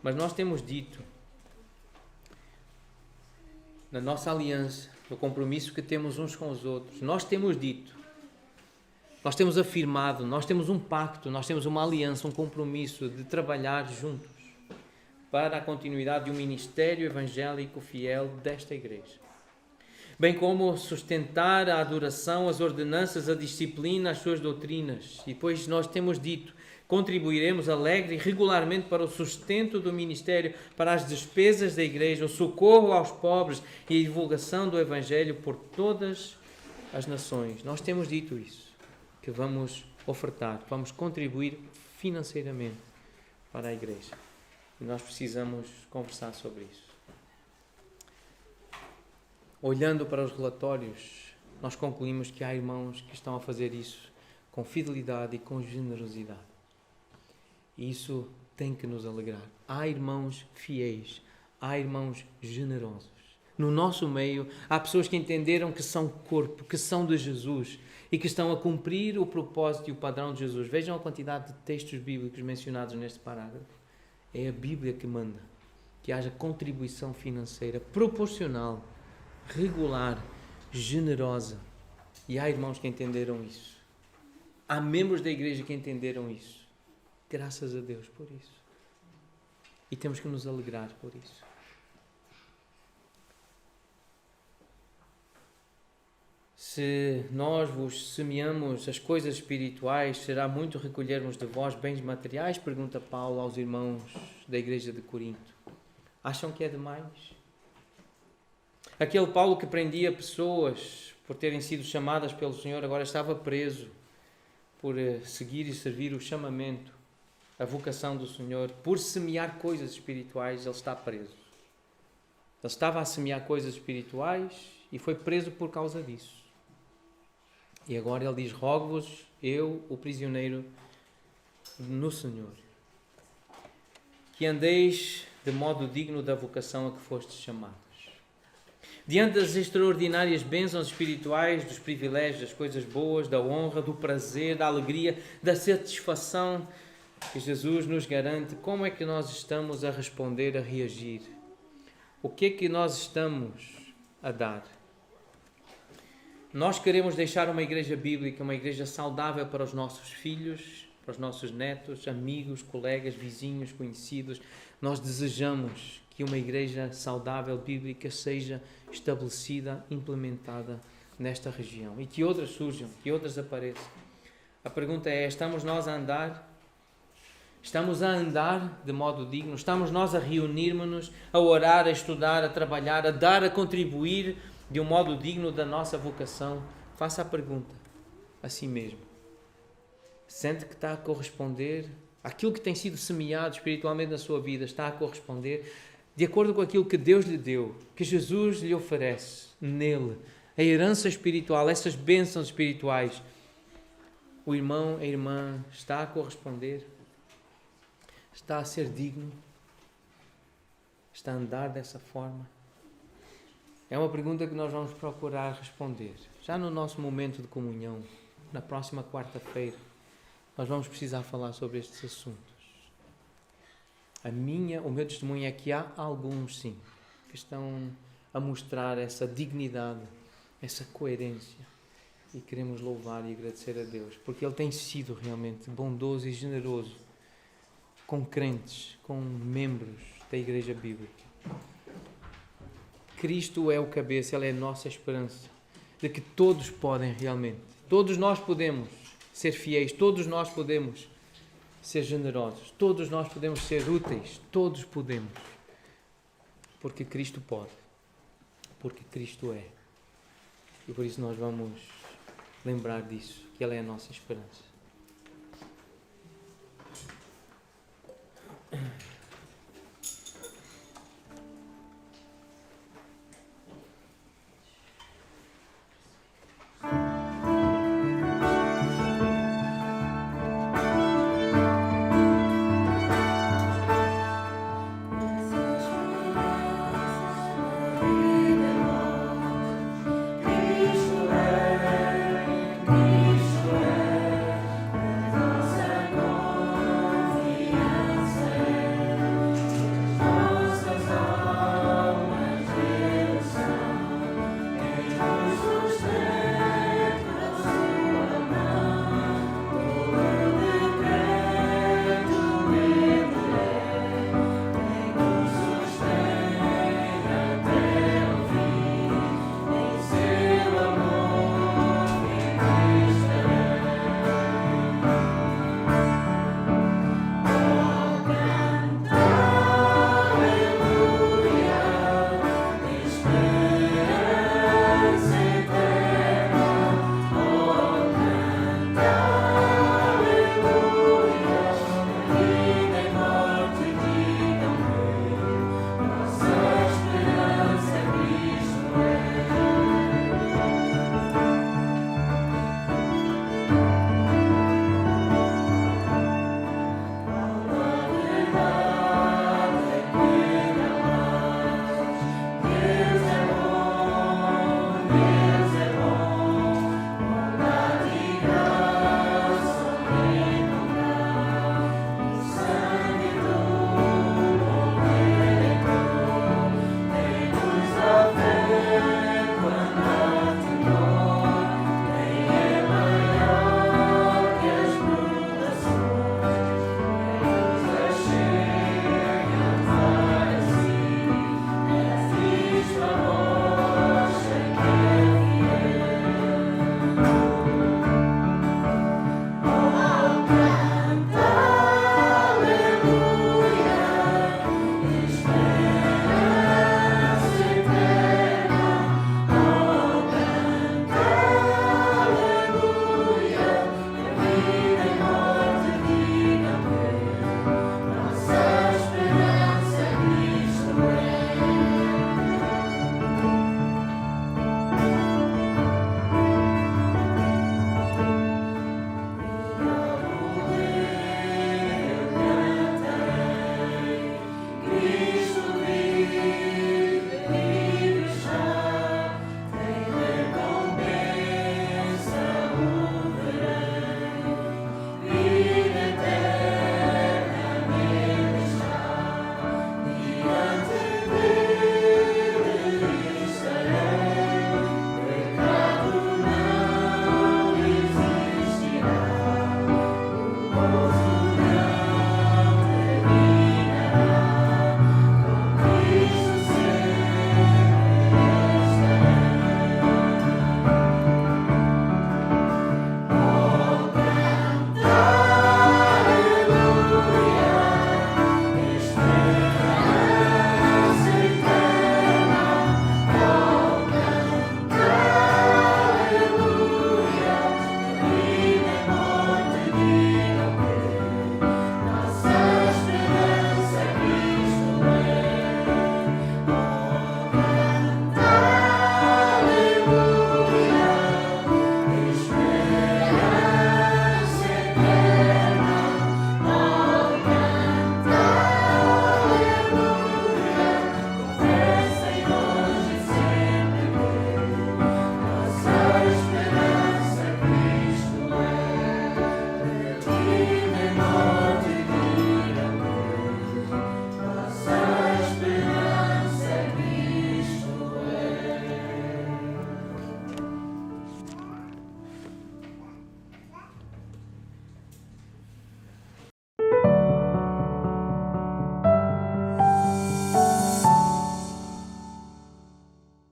Mas nós temos dito, na nossa aliança, no compromisso que temos uns com os outros, nós temos dito Nós temos afirmado, nós temos um pacto, nós temos uma aliança, um compromisso de trabalhar juntos para a continuidade de um ministério evangélico fiel desta igreja. Bem como sustentar a adoração, as ordenanças, a disciplina, as suas doutrinas. E depois nós temos dito, contribuiremos alegre e regularmente para o sustento do ministério, para as despesas da igreja, o socorro aos pobres e a divulgação do evangelho por todas as nações. Nós temos dito isso, que vamos ofertar, vamos contribuir financeiramente para a igreja. E nós precisamos conversar sobre isso. Olhando para os relatórios, nós concluímos que há irmãos que estão a fazer isso com fidelidade e com generosidade. E isso tem que nos alegrar. Há irmãos fiéis, há irmãos generosos. No nosso meio, há pessoas que entenderam que são corpo, que são de Jesus e que estão a cumprir o propósito e o padrão de Jesus. Vejam a quantidade de textos bíblicos mencionados neste parágrafo. É a Bíblia que manda que haja contribuição financeira proporcional, regular, generosa. E há irmãos que entenderam isso. Há membros da igreja que entenderam isso. Graças a Deus por isso. E temos que nos alegrar por isso. Se nós vos semeamos as coisas espirituais, será muito recolhermos de vós bens materiais? Pergunta Paulo aos irmãos da igreja de Corinto. Acham que é demais? Aquele Paulo que prendia pessoas por terem sido chamadas pelo Senhor, agora estava preso por seguir e servir o chamamento, a vocação do Senhor, por semear coisas espirituais, ele está preso. Ele estava a semear coisas espirituais e foi preso por causa disso. E agora ele diz, rogo-vos, eu, o prisioneiro no Senhor, que andeis de modo digno da vocação a que fostes chamados. Diante das extraordinárias bênçãos espirituais, dos privilégios, das coisas boas, da honra, do prazer, da alegria, da satisfação que Jesus nos garante, como é que nós estamos a responder, a reagir? O que é que nós estamos a dar? Nós queremos deixar uma igreja bíblica, uma igreja saudável para os nossos filhos, para os nossos netos, amigos, colegas, vizinhos, conhecidos. Nós desejamos que uma igreja saudável, bíblica, seja estabelecida, implementada nesta região e que outras surjam, que outras apareçam. A pergunta é, estamos nós a andar? Estamos a andar de modo digno? Estamos nós a reunirmos-nos, a orar, a estudar, a trabalhar, a dar, a contribuir de um modo digno da nossa vocação? Faça a pergunta a si mesmo. Sente que está a corresponder? Aquilo que tem sido semeado espiritualmente na sua vida está a corresponder de acordo com aquilo que Deus lhe deu, que Jesus lhe oferece nele, a herança espiritual, essas bênçãos espirituais? O irmão, a irmã está a corresponder? Está a ser digno? Está a andar dessa forma? É uma pergunta que nós vamos procurar responder. Já no nosso momento de comunhão, na próxima quarta-feira, nós vamos precisar falar sobre estes assuntos. O meu testemunho é que há alguns, sim, que estão a mostrar essa dignidade, essa coerência. E queremos louvar e agradecer a Deus, porque Ele tem sido realmente bondoso e generoso com crentes, com membros da Igreja Bíblica. Cristo é o cabeça, Ele é a nossa esperança, de que todos podem realmente, todos nós podemos ser fiéis, todos nós podemos ser generosos, todos nós podemos ser úteis, todos podemos, porque Cristo pode, porque Cristo é. E por isso nós vamos lembrar disso, que Ele é a nossa esperança.